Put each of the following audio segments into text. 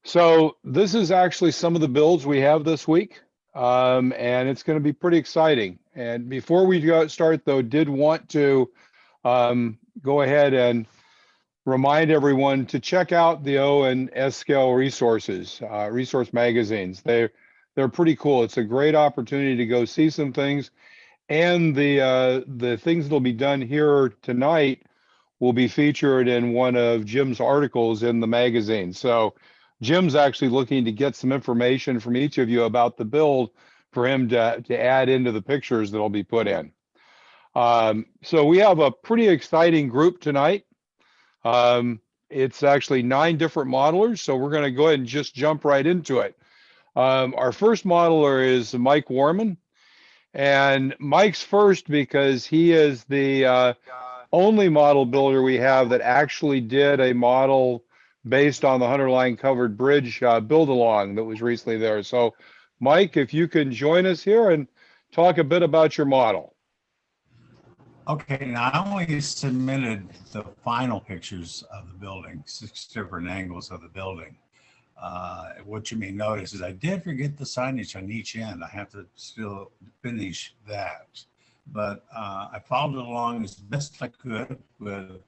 So this is actually some of the builds we have this week, and it's going to be pretty exciting. And before we start, though, did want to go ahead and remind everyone to check out the O and S Scale resources, resource magazines. They're pretty cool. It's a great opportunity to go see some things, and the things that'll be done here tonight will be featured in one of Jim's articles in the magazine. So Jim's actually looking to get some information from each of you about the build for him to add into the pictures that'll be put in. So we have a pretty exciting group tonight. It's actually 9 different modelers, so we're going to go ahead and just jump right into it. Our first modeler is Mike Warman, and Mike's first because he is the only model builder we have that actually did a model based on the Hunter Line Covered Bridge build along that was recently there. So Mike, if you can join us here and talk a bit about your model. Okay, now I only submitted the final pictures of the building, 6 different angles of the building. What you may notice is I did forget the signage on each end. I have to still finish that. But I followed along as best I could with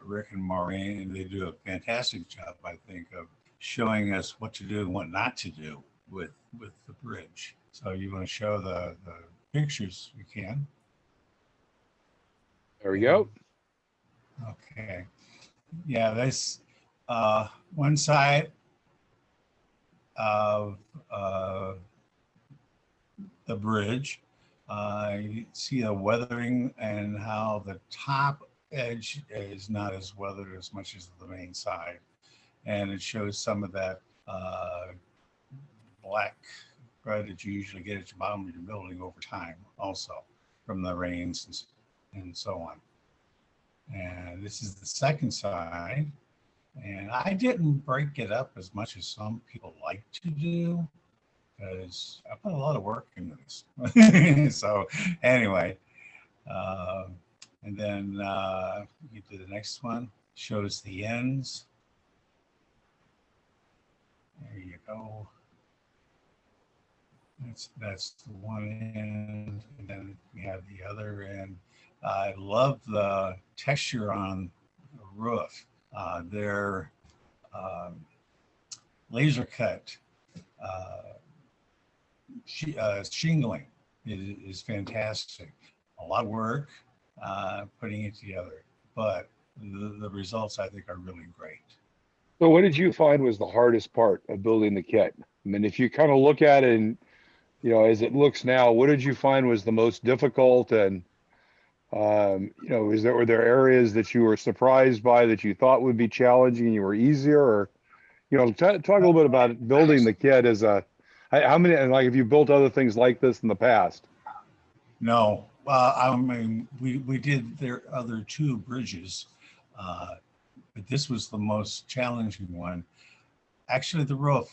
Rick and Maureen, and they do a fantastic job, I think, of showing us what to do and what not to do with the bridge. So you want to show the pictures, you can. There we go. Okay. Yeah, this one side of the bridge, you see the weathering and how the top edge is not as weathered as much as the main side. And it shows some of that black thread that you usually get at the bottom of your building over time also from the rains and so on. And this is the second side. And I didn't break it up as much as some people like to do because I put a lot of work into this. So anyway, and then you do the next one, shows the ends. There you go. That's the one end, and then we have the other end. I love the texture on the roof. Their laser cut shingling is fantastic. A lot of work putting it together, but the results I think are really great. So what did you find was the hardest part of building the kit? I mean, if you kind of look at it and, as it looks now, what did you find was the most difficult? And, were there areas that you were surprised by that you thought would be challenging and you were easier? Or, talk a little bit about building the kit as how many, and like, have you built other things like this in the past? No, I mean, we did their other 2 bridges, but this was the most challenging one. Actually, the roof,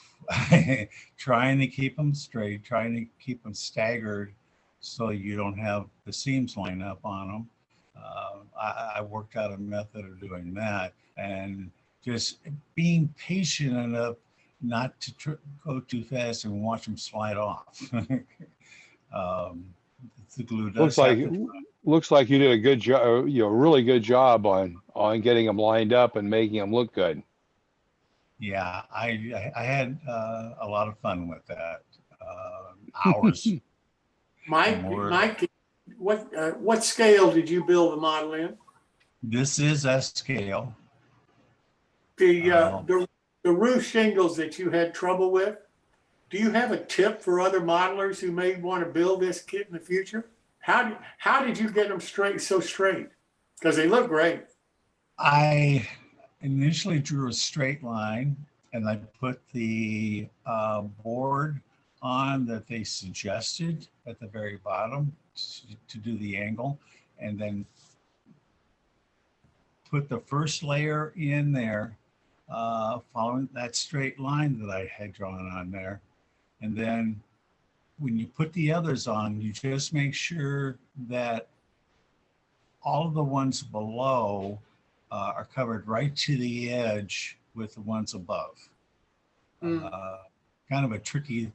trying to keep them straight, trying to keep them staggered so you don't have the seams line up on them. I worked out a method of doing that and just being patient enough not to go too fast and watch them slide off. The glue does looks like you did a good job, really good job on getting them lined up and making them look good. Yeah, I had a lot of fun with that. Hours. Mike, what scale did you build the model in? This is S scale. The roof shingles that you had trouble with, do you have a tip for other modelers who may want to build this kit in the future? How did you get them so straight? Because they look great. I initially drew a straight line and I put the board on that they suggested at the very bottom to do the angle, and then put the first layer in there following that straight line that I had drawn on there. And then when you put the others on, you just make sure that all of the ones below are covered right to the edge with the ones above. kind of a tricky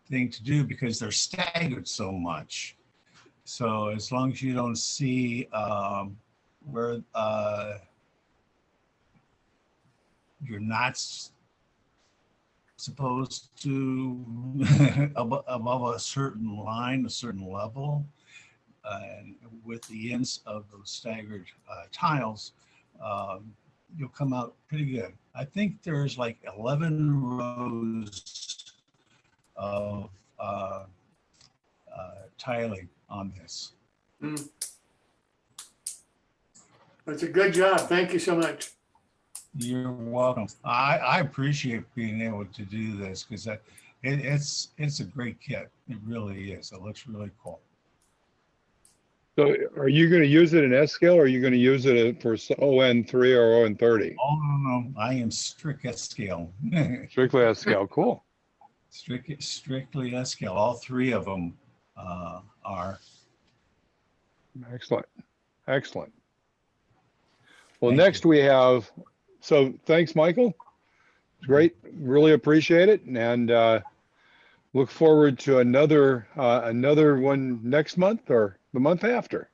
thing to do because they're staggered so much. So as long as you don't see where you're not supposed to above a certain line, a certain level, and with the ends of those staggered tiles, you'll come out pretty good. I think there's like 11 rows of tiling on this. That's a good job. Thank you so much. You're welcome. I appreciate being able to do this because it's a great kit. It really is. It looks really cool. So are you going to use it in S scale or are you going to use it for ON3 or ON30? Oh, no. I am strict S scale. Strictly S scale. Cool. Strictly S scale. All three of them are. Excellent. Excellent. Well, Thank next you. we have, so thanks, Michael. It's great. Really appreciate it. And look forward to another one next month or the month after.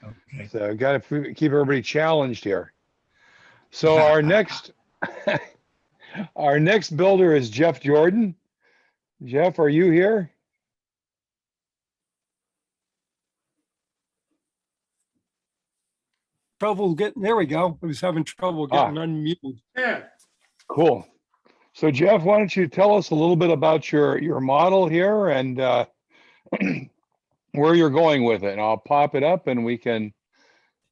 Okay. So got to keep everybody challenged here. So our next builder is Jeff Jordan. Jeff, are you here? Trouble getting, there we go. I was having trouble getting unmuted. Yeah. Cool. So Jeff, why don't you tell us a little bit about your model here and where you're going with it, and I'll pop it up and we can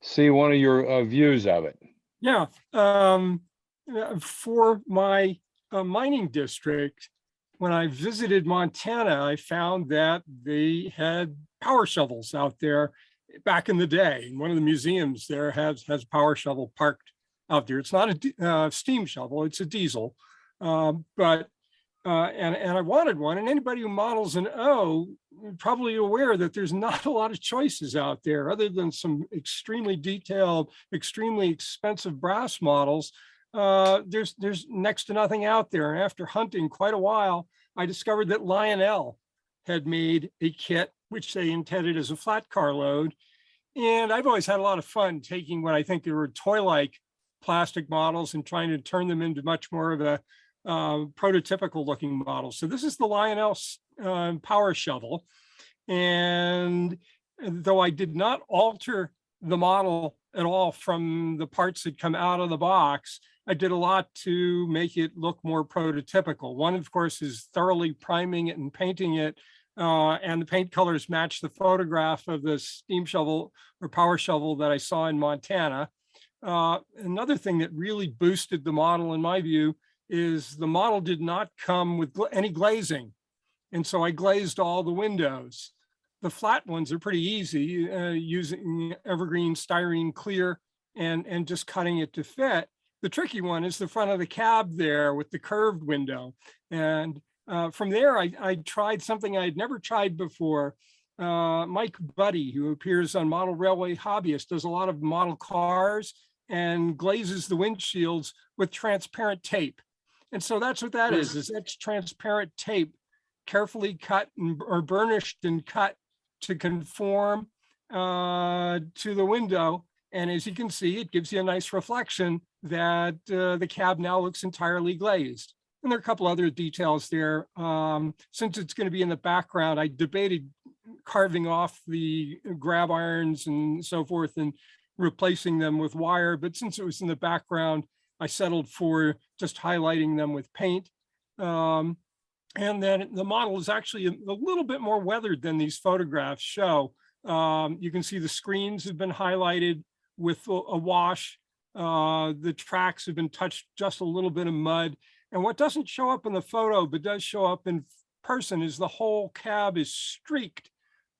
see one of your views of it. Yeah. For my mining district, when I visited Montana, I found that they had power shovels out there back in the day. One of the museums there has a power shovel parked out there. It's not a steam shovel, it's a diesel. And I wanted one, and anybody who models an O probably aware that there's not a lot of choices out there other than some extremely detailed, extremely expensive brass models. There's next to nothing out there. And after hunting quite a while, I discovered that Lionel had made a kit which they intended as a flat car load. And I've always had a lot of fun taking what I think were toy-like plastic models and trying to turn them into much more of a prototypical looking model. So this is the Lionel power shovel. And though I did not alter the model at all from the parts that come out of the box, I did a lot to make it look more prototypical. One, of course, is thoroughly priming it and painting it. And the paint colors match the photograph of the steam shovel or power shovel that I saw in Montana. Another thing that really boosted the model, in my view, is the model did not come with any glazing. And so I glazed all the windows. The flat ones are pretty easy, using evergreen styrene clear and just cutting it to fit. The tricky one is the front of the cab there with the curved window. And from there, I tried something I had never tried before. Mike Buddy, who appears on Model Railway Hobbyist, does a lot of model cars and glazes the windshields with transparent tape. And so that's what that is that's transparent tape, carefully cut or burnished and cut to conform to the window. And as you can see, it gives you a nice reflection that the cab now looks entirely glazed. And there are a couple other details there. Since it's going to be in the background, I debated carving off the grab irons and so forth and replacing them with wire. But since it was in the background, I settled for just highlighting them with paint. And then the model is actually a little bit more weathered than these photographs show. You can see the screens have been highlighted with a wash. The tracks have been touched just a little bit of mud. And what doesn't show up in the photo, but does show up in person, is the whole cab is streaked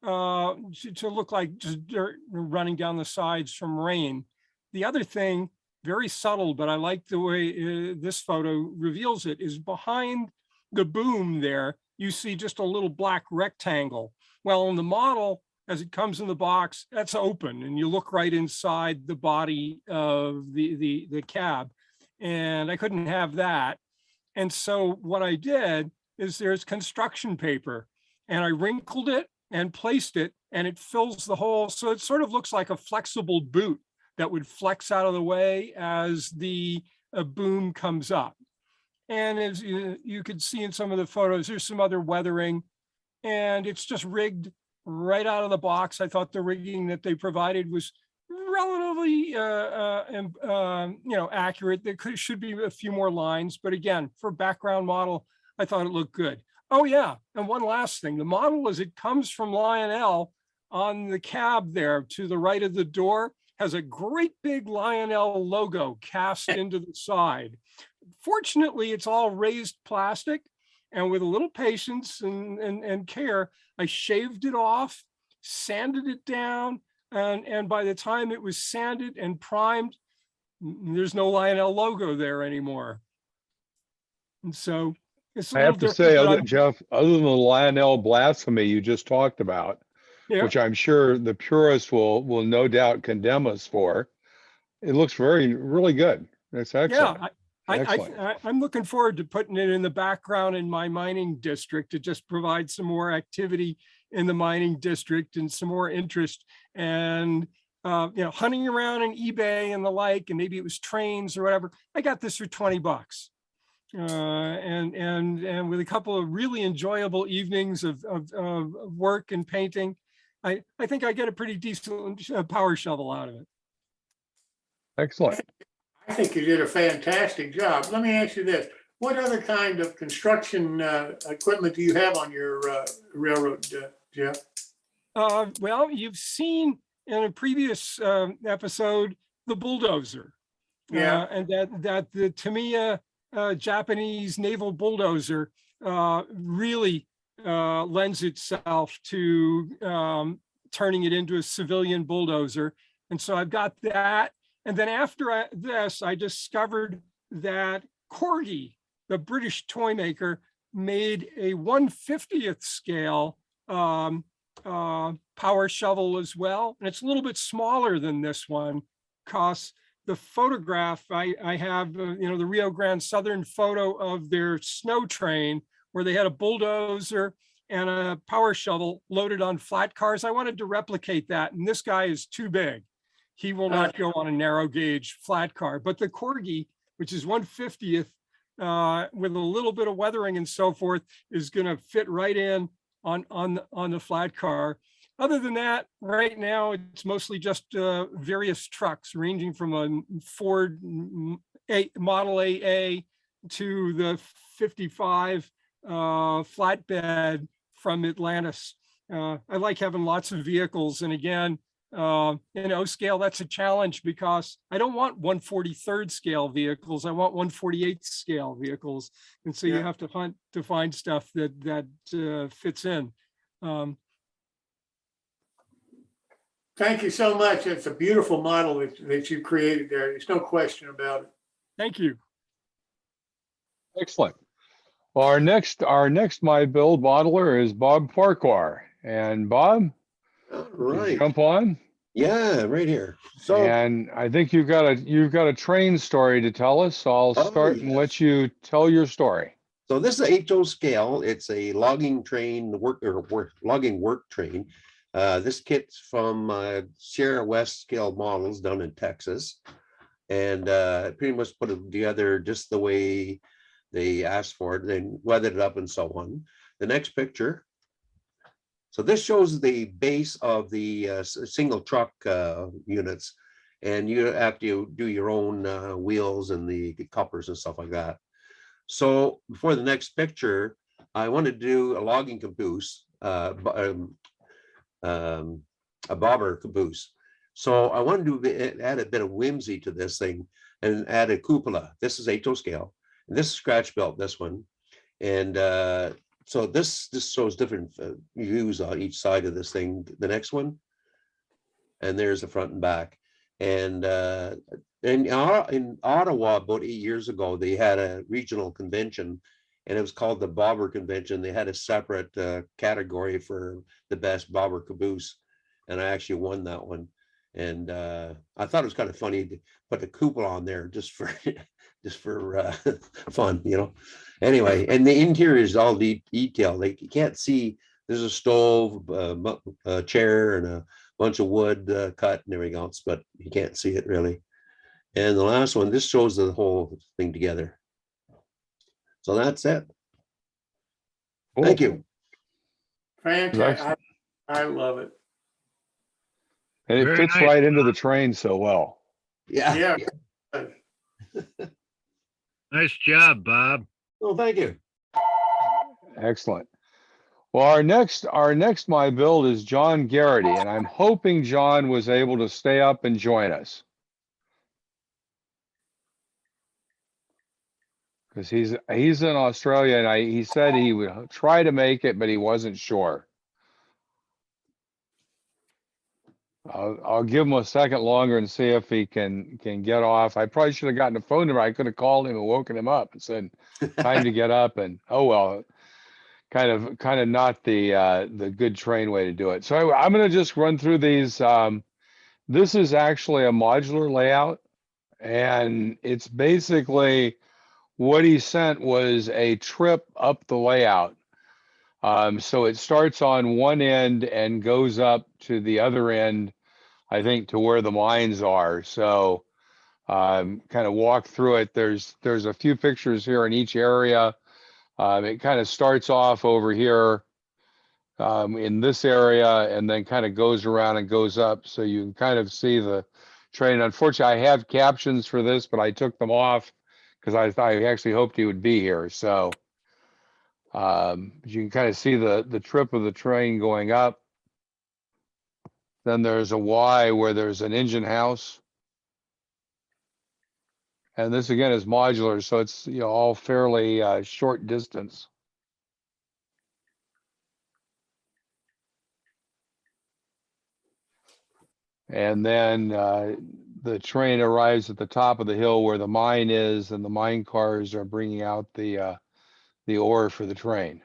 to look like just dirt running down the sides from rain. The other thing, very subtle, but I like the way this photo reveals it, is behind the boom there, you see just a little black rectangle. Well, in the model, as it comes in the box, that's open, and you look right inside the body of the cab. And I couldn't have that. And so what I did is there's construction paper and I wrinkled it and placed it and it fills the hole. So it sort of looks like a flexible boot that would flex out of the way as the boom comes up. And as you could see in some of the photos, there's some other weathering and it's just rigged right out of the box. I thought the rigging that they provided was relatively, accurate. There should be a few more lines, but again, for background model, I thought it looked good. Oh yeah, and one last thing, the model as it comes from Lionel on the cab there to the right of the door has a great big Lionel logo cast into the side. Fortunately, it's all raised plastic, and with a little patience and care, I shaved it off, sanded it down, and by the time it was sanded and primed, there's no Lionel logo there anymore. And so it's a I little have to different, say, but other Jeff, other than the Lionel blasphemy you just talked about, yeah, which I'm sure the purists will no doubt condemn us for, it looks really good. That's excellent. yeah. Excellent. I'm looking forward to putting it in the background in my mining district to just provide some more activity in the mining district and some more interest and hunting around in eBay and the like, and maybe it was trains or whatever. I got this for $20. And with a couple of really enjoyable evenings of work and painting, I think I get a pretty decent power shovel out of it. Excellent. I think you did a fantastic job. Let me ask you this. What other kind of construction equipment do you have on your railroad, Jeff? Well, you've seen in a previous episode, the bulldozer. Yeah. And that the Tamiya Japanese naval bulldozer really lends itself to turning it into a civilian bulldozer. And so I've got that. And then after this, I discovered that Corgi, the British toy maker, made a 1/50th scale power shovel as well. And it's a little bit smaller than this one, because the photograph I have, the Rio Grande Southern photo of their snow train, where they had a bulldozer and a power shovel loaded on flat cars. I wanted to replicate that. And this guy is too big. He will not go on a narrow gauge flat car. But the Corgi, which is 1/50th, with a little bit of weathering and so forth, is going to fit right in on the flat car. Other than that, right now, it's mostly just various trucks ranging from a Ford Model AA to the 55 flatbed from Atlantis. I like having lots of vehicles. And again, scale, that's a challenge because I don't want 1/43rd scale vehicles. I want 1/48th scale vehicles. And so you have to hunt to find stuff that fits in. Thank you so much. It's a beautiful model that you created there. There's no question about it. Thank you. Excellent. Well, our next My Build modeler is Bob Farquhar. And Bob, All right. jump on. Yeah, right here. So, And I think you've got a train story to tell us. So I'll start and let you tell your story. so this is a HO scale. It's a logging train, logging work train. This kit's from Sierra West scale models down in Texas. And pretty much put it together just the way they asked for it, then weathered it up and so on. The next picture. So this shows the base of the single truck units, and you have to do your own wheels and the couplers and stuff like that. So before the next picture, I wanted to do a logging caboose, a bobber caboose. So I wanted to add a bit of whimsy to this thing and add a cupola. This is HO scale, and this is scratch built, this one. And so this shows different views on each side of this thing. The next one, and there's the front and back. And in Ottawa, about 8 years ago, they had a regional convention, and it was called the Bobber Convention. They had a separate category for the best bobber caboose, and I actually won that one. And I thought it was kind of funny to put the cupola on there just for just for fun, you know. Anyway, and the interior is all detailed. Like you can't see. There's a stove, a chair, and a bunch of wood cut and everything else, but you can't see it really. And the last one, this shows the whole thing together. So that's it. Thank you. Fantastic. I love it. And it Very fits nice, right into the train so well. Yeah. Yeah. Nice job, Bob. Well, thank you. Excellent. Well, our next My Build is John Garrity, and I'm hoping John was able to stay up and join us. Because he's in Australia, and he said he would try to make it, but he wasn't sure. I'll give him a second longer and see if he can get off. I probably should have gotten a phone number. I could have called him and woken him up and said, time to get up, and oh well, kind of not the good train way to do it. So I'm going to just run through these. This is actually a modular layout, and it's basically what he sent was a trip up the layout. So it starts on one end and goes up to the other end, I think, to where the mines are. So kind of walk through it. There's a few pictures here in each area. It kind of starts off over here in this area and then kind of goes around and goes up. So you can kind of see the train. Unfortunately, I have captions for this, but I took them off because I actually hoped he would be here. So you can kind of see the trip of the train going up. Then there's a Y where there's an engine house. And this again is modular, so it's all fairly short distance. And then the train arrives at the top of the hill where the mine is, and the mine cars are bringing out the ore for the train.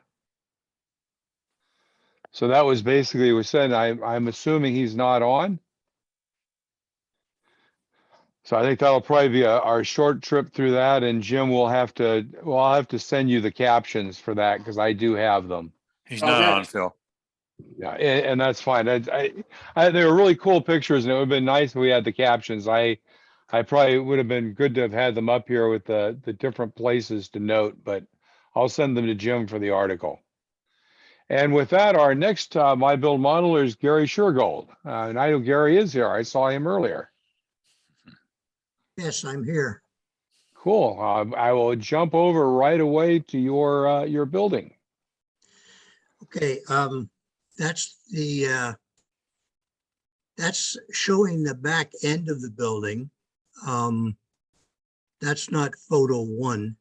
So that was basically what we said. I'm assuming he's not on. So I think that'll probably be our short trip through that, and Jim will have to, well, I'll have to send you the captions for that because I do have them. He's not Okay. on, Phil. Yeah, and that's fine. They were really cool pictures, and it would have been nice if we had the captions. I probably would have been good to have had them up here with the different places to note, but I'll send them to Jim for the article. And with that, our next My Build modeler is Gary Shergold. And I know Gary is here. I saw him earlier. Yes, I'm here. Cool. I will jump over right away to your building. Okay, that's that's showing the back end of the building. That's not photo one.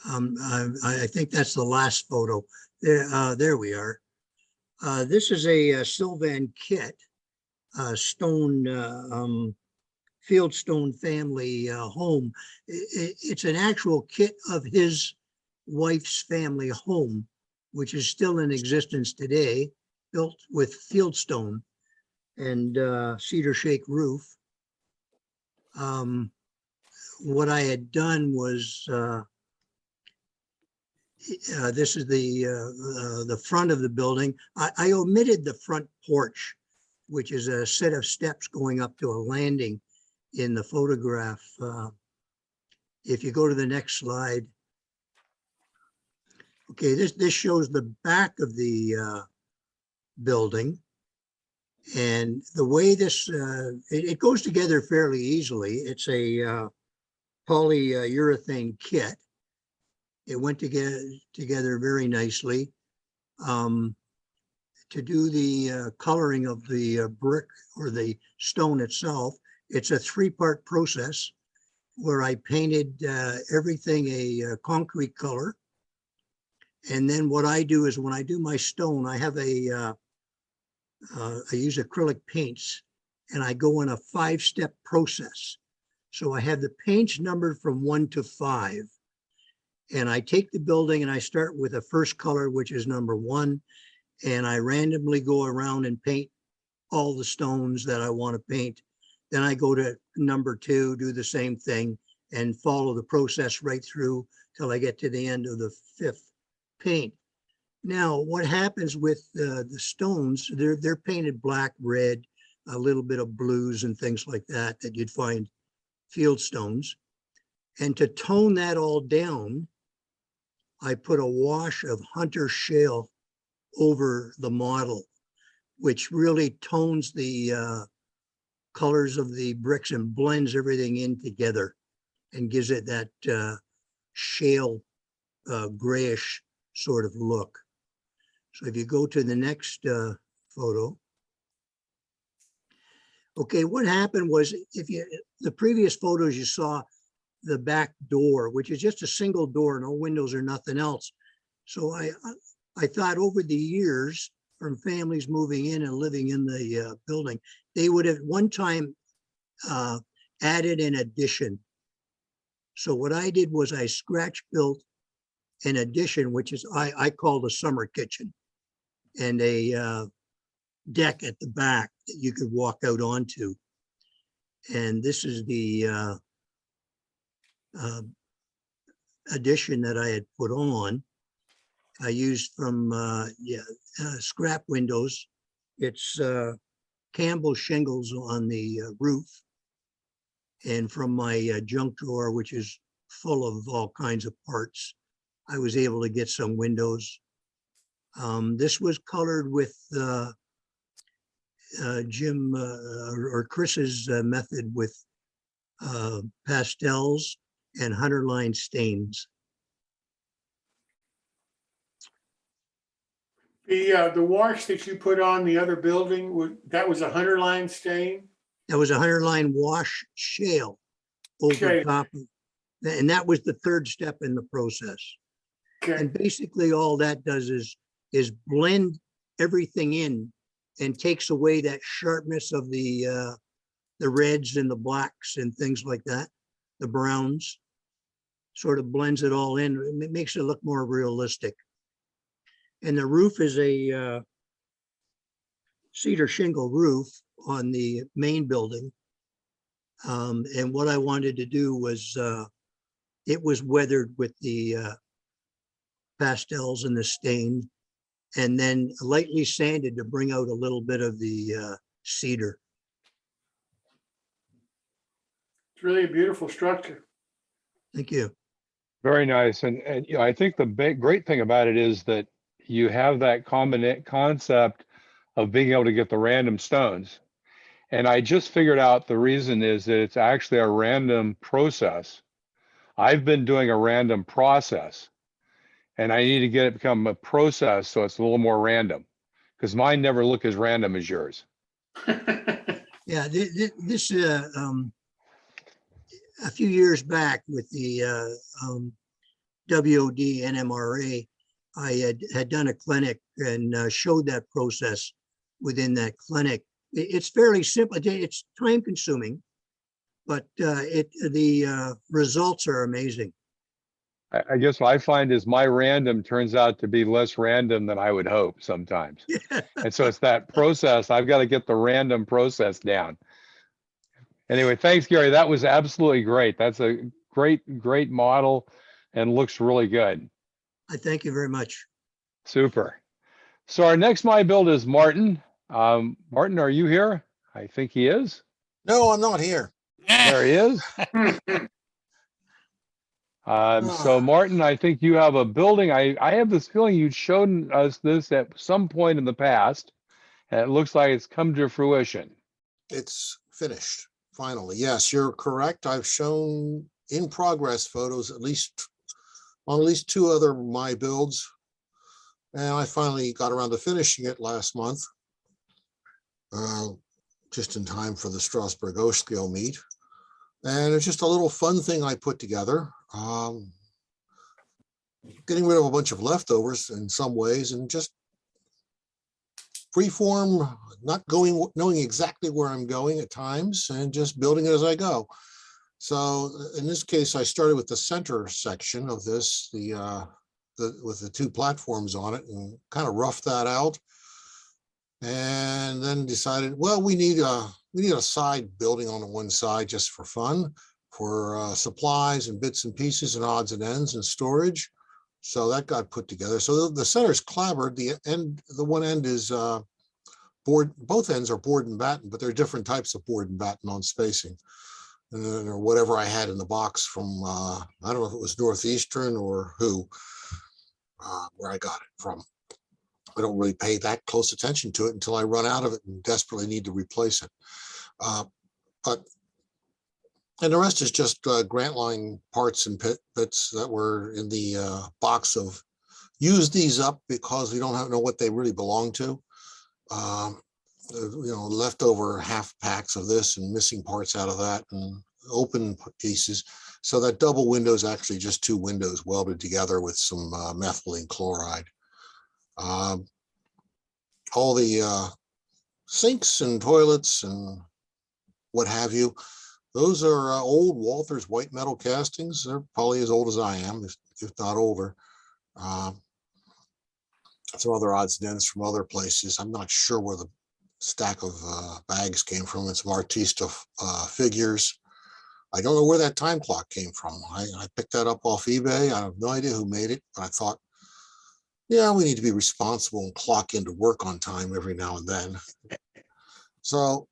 I think that's the last photo. There we are. This is a Sylvan kit, stone, Fieldstone family home. It's an actual kit of his wife's family home, which is still in existence today, built with Fieldstone and cedar shake roof. What I had done was, this is the front of the building. I omitted the front porch, which is a set of steps going up to a landing in the photograph. If you go to the next slide. Okay, this shows the back of the building. And the way this, it goes together fairly easily. It's a polyurethane kit. It went together very nicely. To do the coloring of the brick or the stone itself, it's a three-part process where I painted everything a concrete color. And then what I do is when I do my stone, I have I use acrylic paints, and I go in a 5-step process. So I have the paints numbered from 1 to 5. And I take the building and I start with the first color, which is number 1. And I randomly go around and paint all the stones that I want to paint. Then I go to number 2, do the same thing, and follow the process right through till I get to the end of the 5th paint. Now, what happens with the stones, they're painted black, red, a little bit of blues and things like that you'd find field stones. And to tone that all down, I put a wash of Hunter shale over the model, which really tones the colors of the bricks and blends everything in together and gives it that shale grayish sort of look. So if you go to the next photo. Okay, what happened was the previous photos you saw the back door, which is just a single door, no windows or nothing else. So I thought over the years from families moving in and living in the building, they would have one time added an addition. So what I did was I scratch built an addition, which is I called a summer kitchen, and a deck at the back that you could walk out onto. And this is the addition that I had put on. I used from scrap windows. It's Campbell shingles on the roof, and from my junk drawer, which is full of all kinds of parts, I was able to get some windows. This was colored with Jim or Chris's method with pastels and Hunter line stains. The wash that you put on the other building, that was a Hunter line stain? That was a Hunter line wash shale over Okay. top of, and that was the 3rd step in the process. Okay, And basically all that does is blend everything in and takes away that sharpness of the reds and the blacks and things like that, the browns, sort of blends it all in. It makes it look more realistic. And the roof is a cedar shingle roof on the main building. And what I wanted to do was, it was weathered with the pastels and the stain, and then lightly sanded to bring out a little bit of the cedar. it's really a beautiful structure. Thank you. Very nice. And you know, I think the great thing about it is that you have that concept of being able to get the random stones. And I just figured out the reason is that it's actually a random process. I've been doing a random process, and I need to get it become a process so it's a little more random, because mine never look as random as yours. Yeah, this a few years back with the WOD NMRA, I had done a clinic and showed that process within that clinic. It's fairly simple. It's time consuming, but the results are amazing. I guess what I find is my random turns out to be less random than I would hope sometimes. And so it's that process. I've got to get the random process down. Anyway, thanks, Gary. That was absolutely great. That's a great model and looks really good. I thank you very much. Super. So our next My Build is Martin. Martin, are you here? I think he is. No, I'm not here. There he is. So Martin, I think you have a building. I have this feeling you'd shown us this at some point in the past, and it looks like it's come to fruition. It's finished, finally. Yes, you're correct. I've shown in progress photos on at least 2 other My Builds. And I finally got around to finishing it last month, just in time for the Strasbourg Oak Scale meet. And it's just a little fun thing I put together. Getting rid of a bunch of leftovers in some ways and just freeform, not knowing exactly where I'm going at times and just building it as I go. So in this case, I started with the center section of this, with the 2 platforms on it, and kind of roughed that out. And then decided, well, we need a side building on the one side just for fun. supplies and bits and pieces and odds and ends and storage. So that got put together. So the center's clapboard. The one end is board. Both ends are board and batten, but there are different types of board and batten on spacing, or whatever I had in the box from. I don't know if it was Northeastern or who, where I got it from. I don't really pay that close attention to it until I run out of it and desperately need to replace it. And the rest is just grant line parts and bits that were in the box of use these up because we don't know what they really belong to. Leftover half packs of this and missing parts out of that and open pieces. So that double window is actually just 2 windows welded together with some methylene chloride. All the sinks and toilets and what have you. Those are old Walthers white metal castings. They're probably as old as I am, if not older. Some other odds and ends from other places. I'm not sure where the stack of bags came from. It's Artista figures. I don't know where that time clock came from. I picked that up off eBay. I have no idea who made it, but I thought, yeah, we need to be responsible and clock into work on time every now and then. So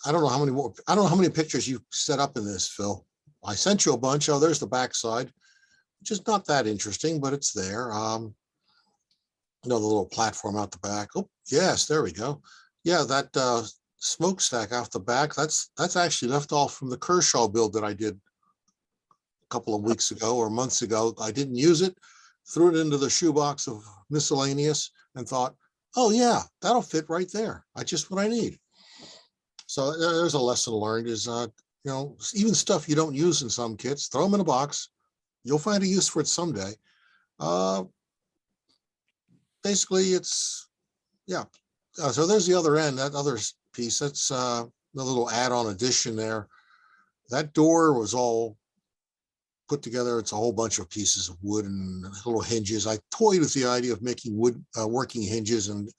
I don't know how many pictures you set up in this, Phil. I sent you a bunch. Oh, there's the backside, which is not that interesting, but it's there. The little platform out the back. Oh, yes, there we go. Yeah, that smokestack off the back, that's actually left off from the Kershaw build that I did a couple of weeks ago or months ago. I didn't use it, threw it into the shoebox of miscellaneous and thought, oh yeah, that'll fit right there. Just what I need. So there's a lesson learned is, even stuff you don't use in some kits, throw them in a box. You'll find a use for it someday. Basically, it's, yeah. So there's the other end, that other piece. That's the little add-on addition there. That door was all put together. It's a whole bunch of pieces of wood and little hinges. I toyed with the idea of making wood working hinges and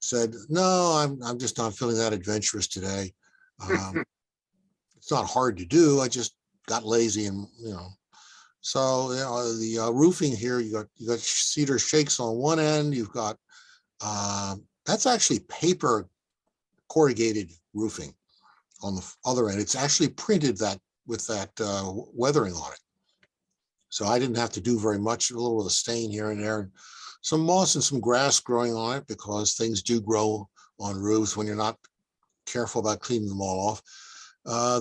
said, no, I'm just not feeling that adventurous today. It's not hard to do. I just got lazy and, So the roofing here, you got cedar shakes on one end. You've got that's actually paper corrugated roofing on the other end. It's actually printed that with that weathering on it. So I didn't have to do very much. A little of the stain here and there, some moss and some grass growing on it because things do grow on roofs when you're not careful about cleaning them all off.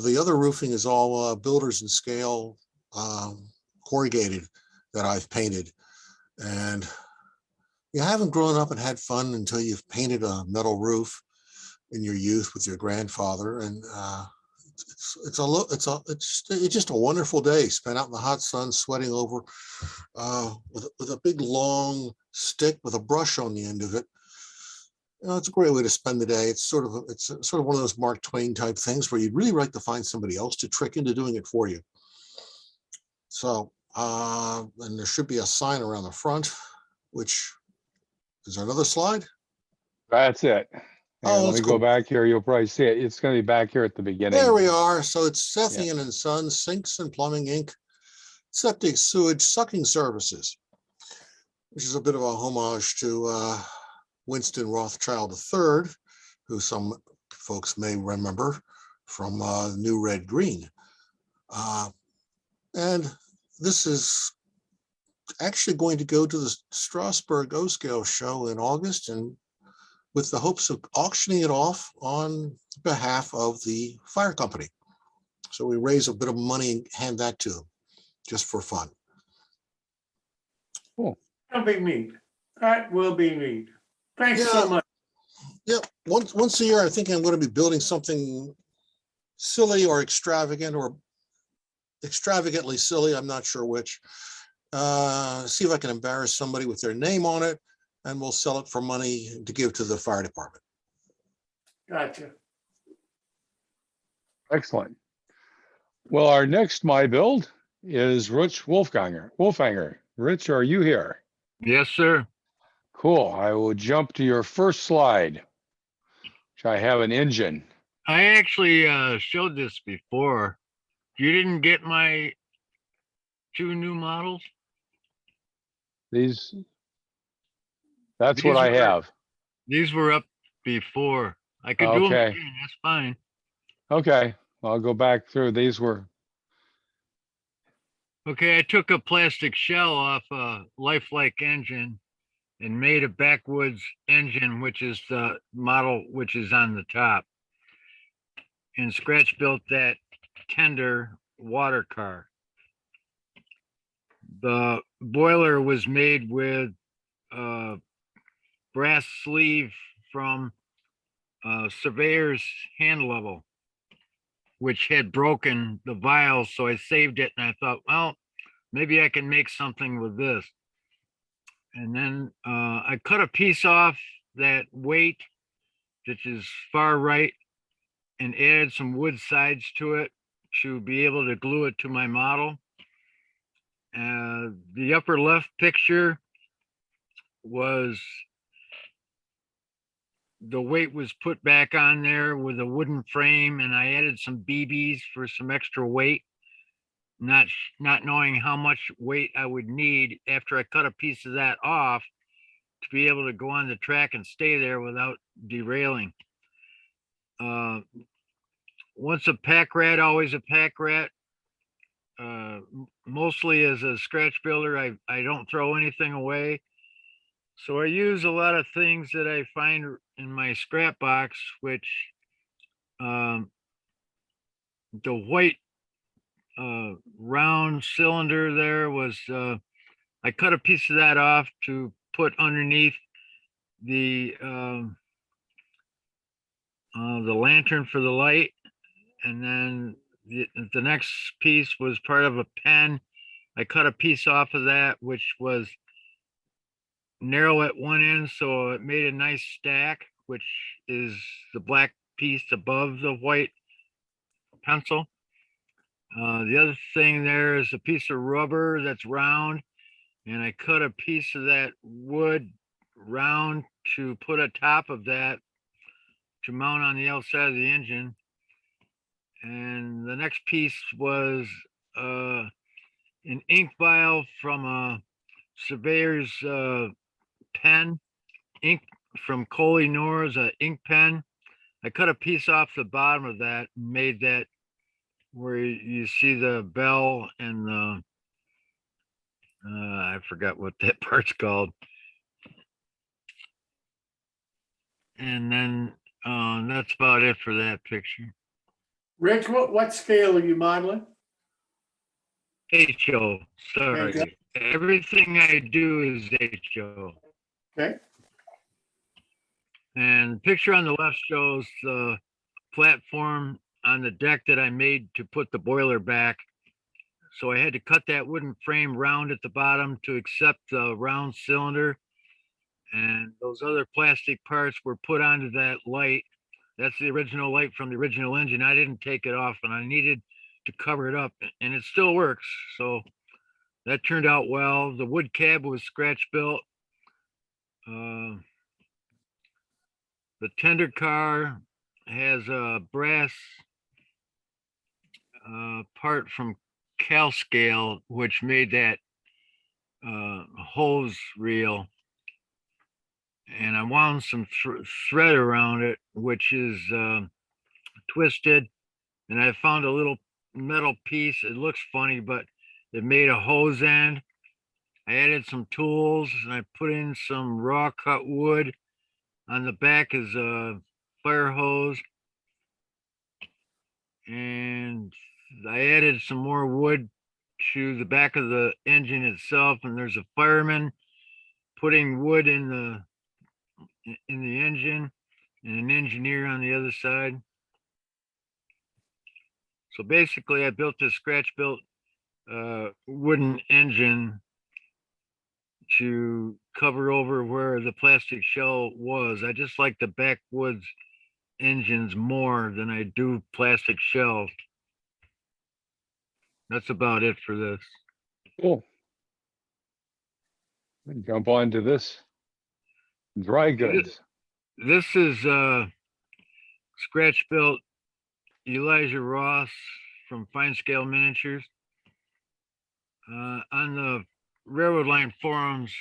The other roofing is all builders and scale corrugated that I've painted. And you haven't grown up and had fun until you've painted a metal roof in your youth with your grandfather. And it's just a wonderful day spent out in the hot sun, sweating over with a big long stick with a brush on the end of it. It's a great way to spend the day. It's sort of one of those Mark Twain type things where you'd really like to find somebody else to trick into doing it for you. So, and there should be a sign around the front, which is there another slide? That's it. Oh, Let me go back here. You'll probably see it. It's going to be back here at the beginning. There we are. So it's Sethian and Sons, Sinks and Plumbing Inc., Septic Sewage Sucking Services, which is a bit of a homage to Winston Rothschild III, who some folks may remember from New Red Green. And this is actually going to go to the Strasbourg O-Scale show in August, and with the hopes of auctioning it off on behalf of the fire company. So we raise a bit of money and hand that to them just for fun. Cool. That'll be neat. That will be neat. Thanks so much. Yeah, once a year, I think I'm going to be building something silly or extravagant or extravagantly silly. I'm not sure which. See if I can embarrass somebody with their name on it, and we'll sell it for money to give to the fire department. Gotcha. Excellent. Well, our next My Build is Rich Wolfhanger. Rich, are you here? Yes, sir. Cool. I will jump to your first slide, which I have an engine. I actually showed this before, You didn't get my 2 new models? These, that's what These I were- have. These were up before. I could do them Okay. again, that's fine. Okay, I'll go back through. These were, Okay, I took a plastic shell off a lifelike engine and made a backwoods engine, which is the model which is on the top. And scratch built that tender water car. The boiler was made with a brass sleeve from surveyor's hand level, which had broken the vials. So I saved it and I thought, well, maybe I can make something with this. And then I cut a piece off that weight, which is far right, and added some wood sides to it to be able to glue it to my model. The upper left picture was the weight was put back on there with a wooden frame, and I added some BBs for some extra weight, not knowing how much weight I would need after I cut a piece of that off to be able to go on the track and stay there without derailing. Once a pack rat, always a pack rat. Mostly as a scratch builder, I don't throw anything away. So I use a lot of things that I find in my scrap box, which the white round cylinder there was, I cut a piece of that off to put underneath the lantern for the light. And then the next piece was part of a pen. I cut a piece off of that, which was narrow at one end, so it made a nice stack, which is the black piece above the white pencil. The other thing there is a piece of rubber that's round, and I cut a piece of that wood round to put atop of that to mount on the outside of the engine. And the next piece was an ink vial from a surveyor's pen, ink from Kohli-Noor's ink pen. I cut a piece off the bottom of that and made that where you see the bell and the, I forgot what that part's called. And then that's about it for that picture. Rich, what scale are you modeling? HO, sorry. Okay. Everything I do is HO. Okay, And the picture on the left shows the platform on the deck that I made to put the boiler back. So I had to cut that wooden frame round at the bottom to accept the round cylinder. And those other plastic parts were put onto that light. That's the original light from the original engine. I didn't take it off and I needed to cover it up, and it still works. So that turned out well. The wood cab was scratch built. The tender car has a brass part from CalScale, which made that hose reel. And I wound some thread around it, which is twisted. And I found a little metal piece. It looks funny, but it made a hose end. I added some tools and I put in some raw cut wood. On the back is a fire hose. And I added some more wood to the back of the engine itself. And there's a fireman putting wood in the engine and an engineer on the other side. So basically I built this scratch built wooden engine to cover over where the plastic shell was. I just like the backwoods engines more than I do plastic shells. That's about it for this. cool. Jump on to this. Dry goods. This is scratch built Elijah Ross from Fine Scale Miniatures. On the railroad line forums,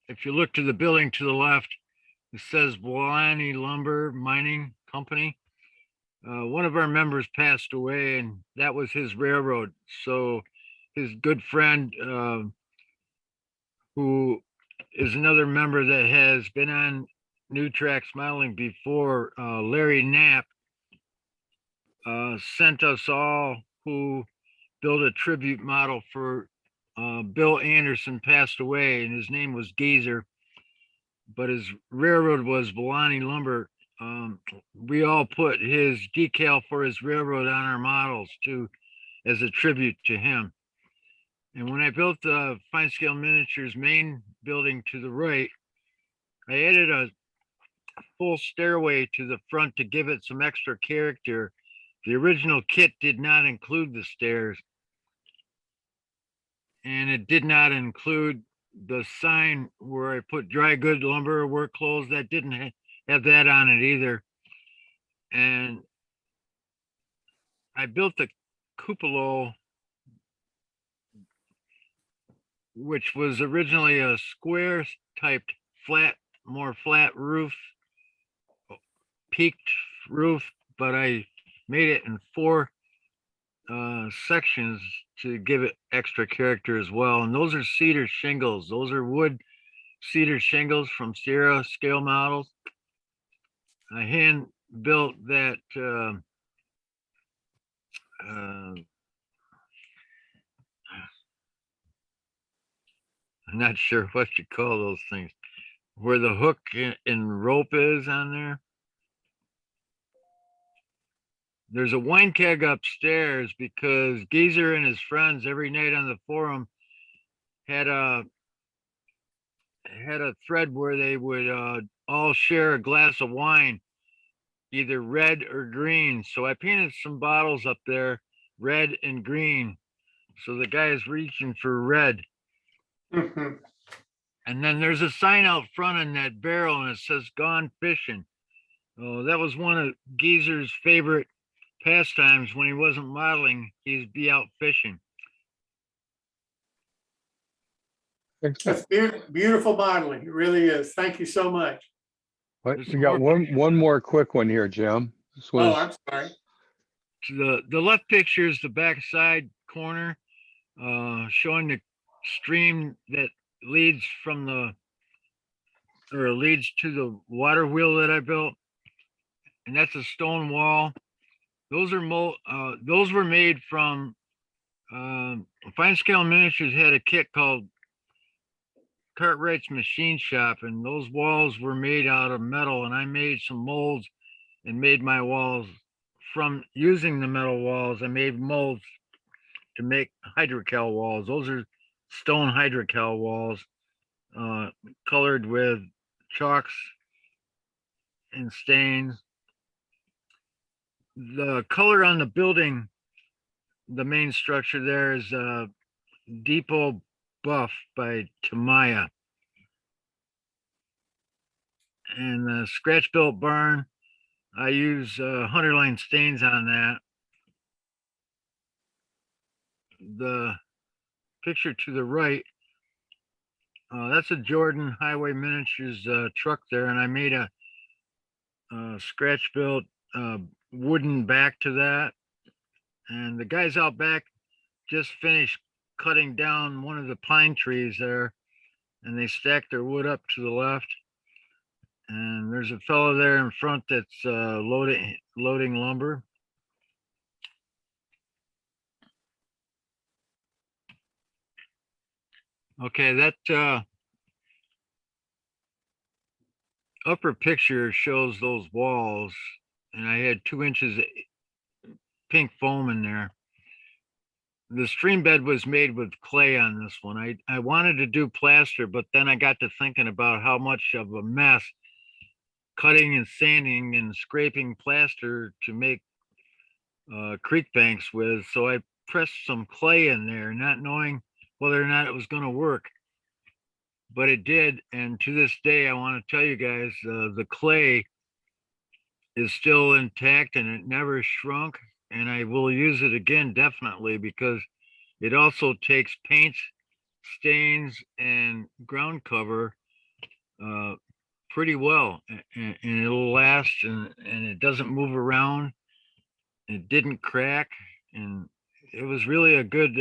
if you look to the building to the left, it says Bwalani Lumber Mining Company. One of our members passed away, and that was his railroad. So his good friend, who is another member that has been on New Tracks Modeling before, Larry Knapp, sent us all who built a tribute model for Bill Anderson, passed away, and his name was Geezer, but his railroad was Bwalani Lumber. We all put his decal for his railroad on our models too, as a tribute to him. And when I built the Fine Scale Miniatures main building to the right, I added a full stairway to the front to give it some extra character. The original kit did not include the stairs, and it did not include the sign where I put dry good lumber, work clothes. That didn't have that on it either. And I built the cupola, which was originally a square typed flat, more flat roof, peaked roof, but I made it in 4 sections to give it extra character as well. And those are cedar shingles. Those are wood cedar shingles from Sierra Scale Models. I hand built that I'm not sure what you call those things, where the hook and rope is on there. There's a wine keg upstairs because Geezer and his friends every night on the forum had a thread where they would all share a glass of wine, either red or green. So I painted some bottles up there, red and green. So the guy is reaching for red. Mhm. And then there's a sign out front in that barrel and it says "Gone Fishing." Oh, that was one of Geezer's favorite pastimes when he wasn't modeling. He'd be out fishing. That's beautiful modeling. It really is. Thank you so much. But There's we some got more one more quick one here, Jim. This Oh, was, I'm sorry. To the left picture is the backside corner, showing the stream that leads leads to the water wheel that I built. And that's a stone wall. Those are those were made from Fine Scale Miniatures had a kit called Cartwright's Machine Shop, and those walls were made out of metal, and I made some molds and made my walls from using the metal walls. I made molds to make hydrocal walls. Those are stone hydrocal walls, colored with chalks and stains. The color on the building, the main structure there, is Depot Buff by Tamaya. And the scratch built barn, I use 100 line stains on that. The picture to the right, that's a Jordan Highway Miniatures truck there, and I made a scratch built wooden back to that. And the guys out back just finished cutting down one of the pine trees there, and they stacked their wood up to the left. And there's a fellow there in front that's loading lumber. Okay, that upper picture shows those walls, and I had 2 inches of pink foam in there. The stream bed was made with clay on this one. I wanted to do plaster, but then I got to thinking about how much of a mess cutting and sanding and scraping plaster to make creek banks with. So I pressed some clay in there, not knowing whether or not it was going to work, but it did. And to this day, I want to tell you guys, the clay is still intact and it never shrunk. and I will use it again definitely because it also takes paints, stains, and ground cover pretty well, and it'll last, and it doesn't move around. It didn't crack, and it was really a good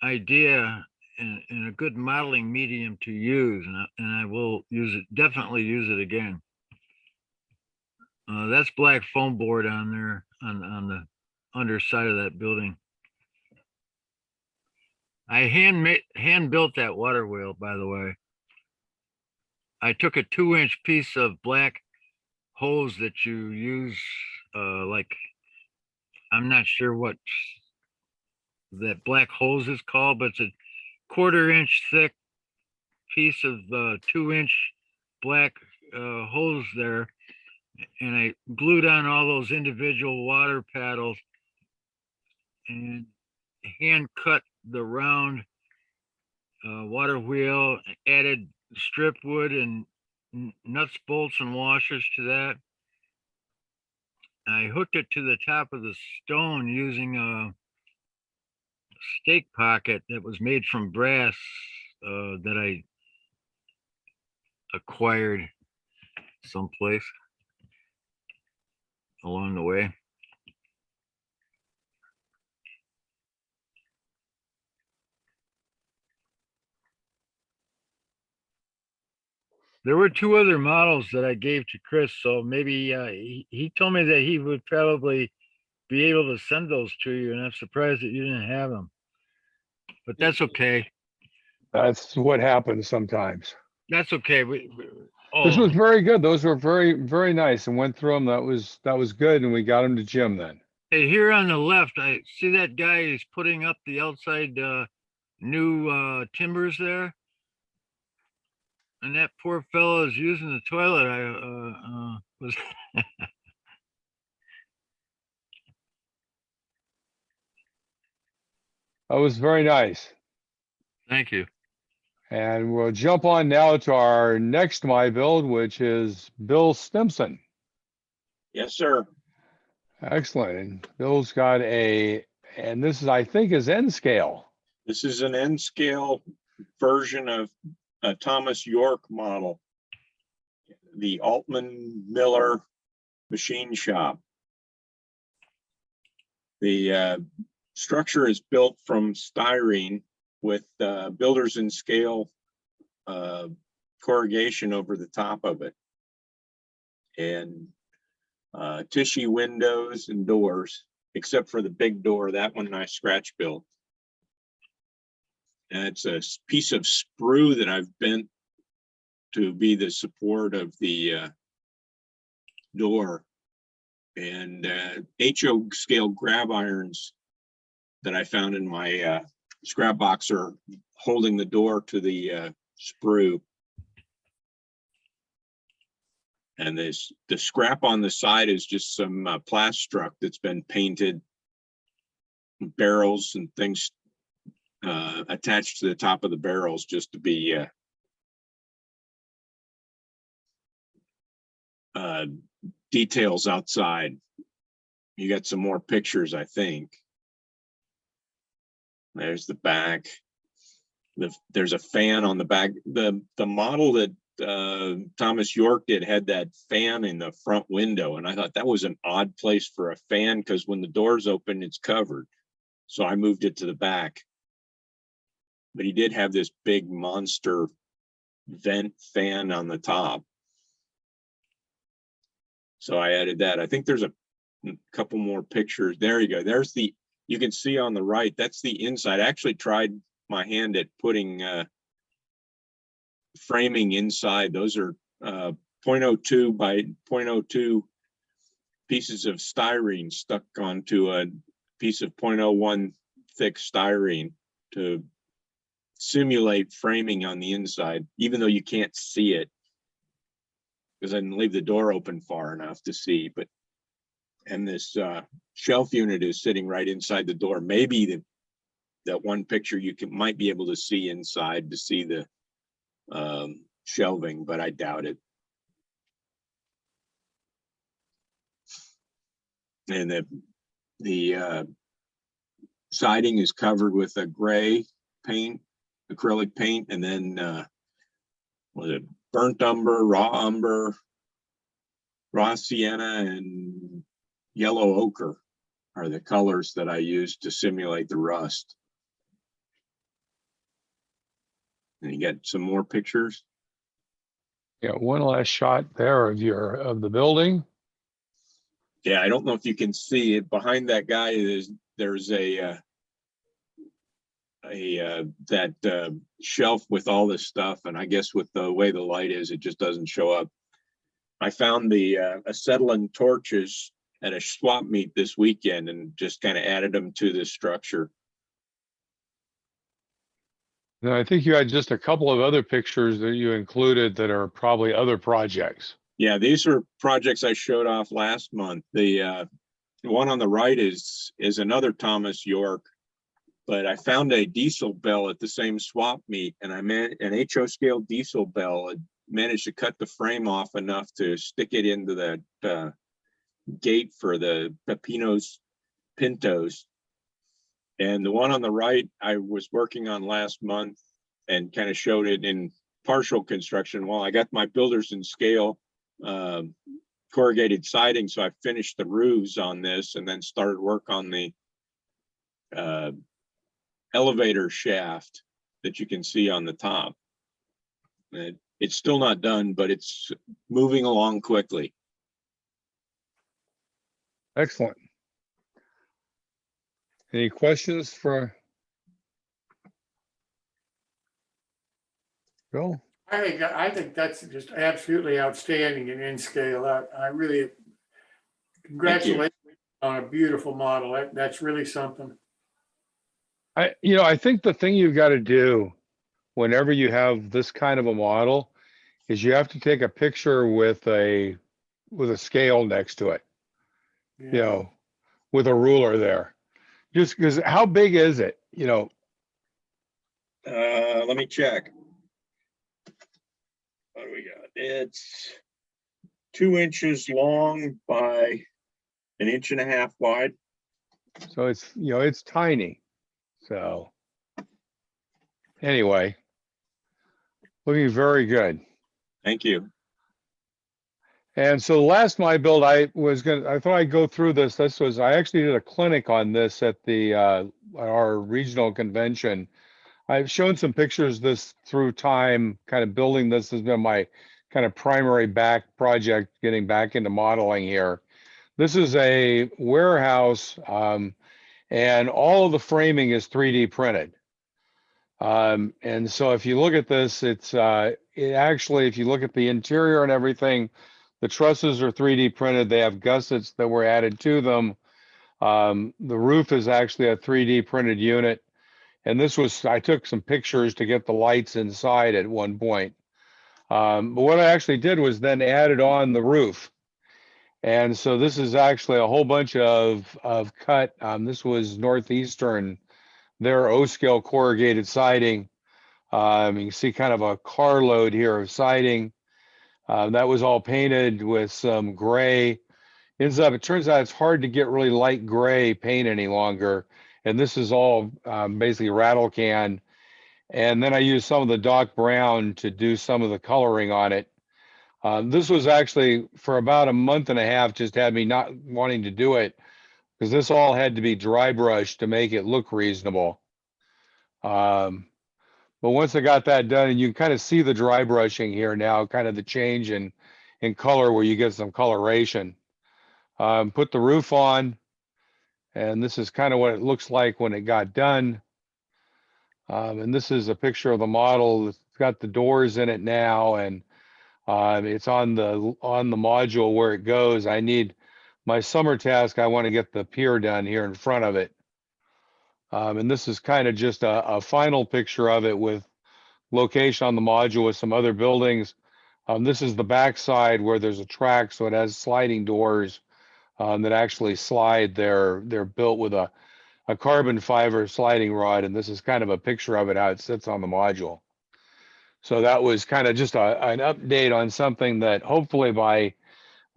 idea and a good modeling medium to use, and I will use it, definitely use it again. That's black foam board on there on the underside of that building. I hand built that water wheel, by the way. I took a 2-inch piece of black hose that you use, like, I'm not sure what that black hose is called, but it's a 1/4-inch thick piece of 2-inch black hose there. And I glued on all those individual water paddles and hand cut the round water wheel, added strip wood and nuts, bolts, and washers to that. I hooked it to the top of the stone using a stake pocket that was made from brass that I acquired someplace along the way. There were 2 other models that I gave to Chris, so maybe he told me that he would probably be able to send those to you, and I'm surprised that you didn't have them. But that's okay. That's what happens sometimes. That's okay. This was Oh, very good. Those were very, very nice and went through them. That was good. And we got them to Jim then. hey, here on the left, I see that guy is putting up the outside new timbers there. And that poor fellow is using the toilet. I was That was very nice. Thank you. And we'll jump on now to our next My Build, which is Bill Stimson. Yes, sir. Excellent. And Bill's got and this is, I think, is N scale. This is an N scale version of a Thomas York model, the Altman Miller machine shop. The structure is built from styrene with builders in scale corrugation over the top of it, and Tichy windows and doors, except for the big door. That one I scratch built. And it's a piece of sprue that I've bent to be the support of the door. And HO scale grab irons that I found in my scrap box are holding the door to the sprue. And the scrap on the side is just some plastruck that's been painted, barrels and things attached to the top of the barrels just to be details outside. You got some more pictures, I think. There's the back. There's a fan on the back. The model that Thomas York did had that fan in the front window, and I thought that was an odd place for a fan because when the doors open, it's covered. So I moved it to the back. But he did have this big monster vent fan on the top. So I added that. I think there's a couple more pictures. There you go. There's you can see on the right, that's the inside. I actually tried my hand at putting framing inside. Those are 0.02 by 0.02 pieces of styrene stuck onto a piece of 0.01 thick styrene to simulate framing on the inside, even though you can't see it because I didn't leave the door open far enough to see. But and this shelf unit is sitting right inside the door. Maybe that one picture you might be able to see inside to see the shelving, but I doubt it. And the siding is covered with a gray paint, acrylic paint, and then was it burnt umber, raw sienna, and yellow ochre are the colors that I used to simulate the rust. And you get some more pictures. Yeah, one last shot there of the building. Yeah, I don't know if you can see it behind that guy. There's a that shelf with all this stuff, and I guess with the way the light is, it just doesn't show up. I found the acetylene torches at a swap meet this weekend and just kind of added them to this structure. Now, I think you had just a couple of other pictures that you included that are probably other projects. Yeah, these are projects I showed off last month. The one on the right is another Thomas York, but I found a diesel bell at the same swap meet, and I meant an HO scale diesel bell. I managed to cut the frame off enough to stick it into that gate for the Pepinos Pintos. And the one on the right, I was working on last month and kind of showed it in partial construction. Well, I got my builders in scale corrugated siding, so I finished the roofs on this and then started work on the elevator shaft that you can see on the top. It's still not done, but it's moving along quickly. Excellent. Any questions for Bill? I think that's just absolutely outstanding and in scale. I really congratulate you on a beautiful model. That's really something. I think the thing you've got to do whenever you have this kind of a model is you have to take a picture with a scale next to it, Yeah. with a ruler there. Just because how big is it? Let me check. What do we got? It's 2 inches long by 1.5 inches wide. So it's tiny. So anyway, looking very good. Thank you. And so the last my build, I thought I'd go through this. I actually did a clinic on this at our regional convention. I've shown some pictures this through time, kind of building this has been my kind of primary back project, getting back into modeling here. This is a warehouse, and all of the framing is 3D printed. And so if you look at this, it actually, if you look at the interior and everything, the trusses are 3D printed. They have gussets that were added to them. The roof is actually a 3D printed unit. And I took some pictures to get the lights inside at one point. But what I actually did was then added on the roof. And so this is actually a whole bunch of cut. This was Northeastern, their O-scale corrugated siding. You can see kind of a carload here of siding. That was all painted with some gray. It turns out it's hard to get really light gray paint any longer. And this is all basically rattle can. And then I used some of the dark brown to do some of the coloring on it. This was actually for about 1.5 months, just had me not wanting to do it because this all had to be dry brushed to make it look reasonable. But once I got that done, and you can kind of see the dry brushing here now, kind of the change in color where you get some coloration. Put the roof on, and this is kind of what it looks like when it got done. And this is a picture of the model. It's got the doors in it now, and it's on the module where it goes. I need my summer task. I want to get the pier done here in front of it. And this is kind of just a final picture of it with location on the module with some other buildings. This is the back side where there's a track, so it has sliding doors that actually slide. They're built with a carbon fiber sliding rod, and this is kind of a picture of it, how it sits on the module. So that was kind of just an update on something that hopefully by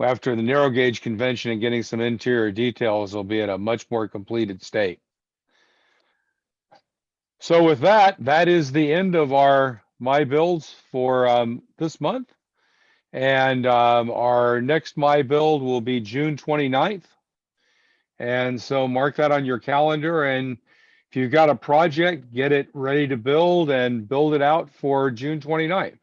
after the narrow gauge convention and getting some interior details, will be in a much more completed state. So with that, that is the end of our My Builds for this month. And our next My Build will be June 29th. And so mark that on your calendar. And if you've got a project, get it ready to build and build it out for June 29th.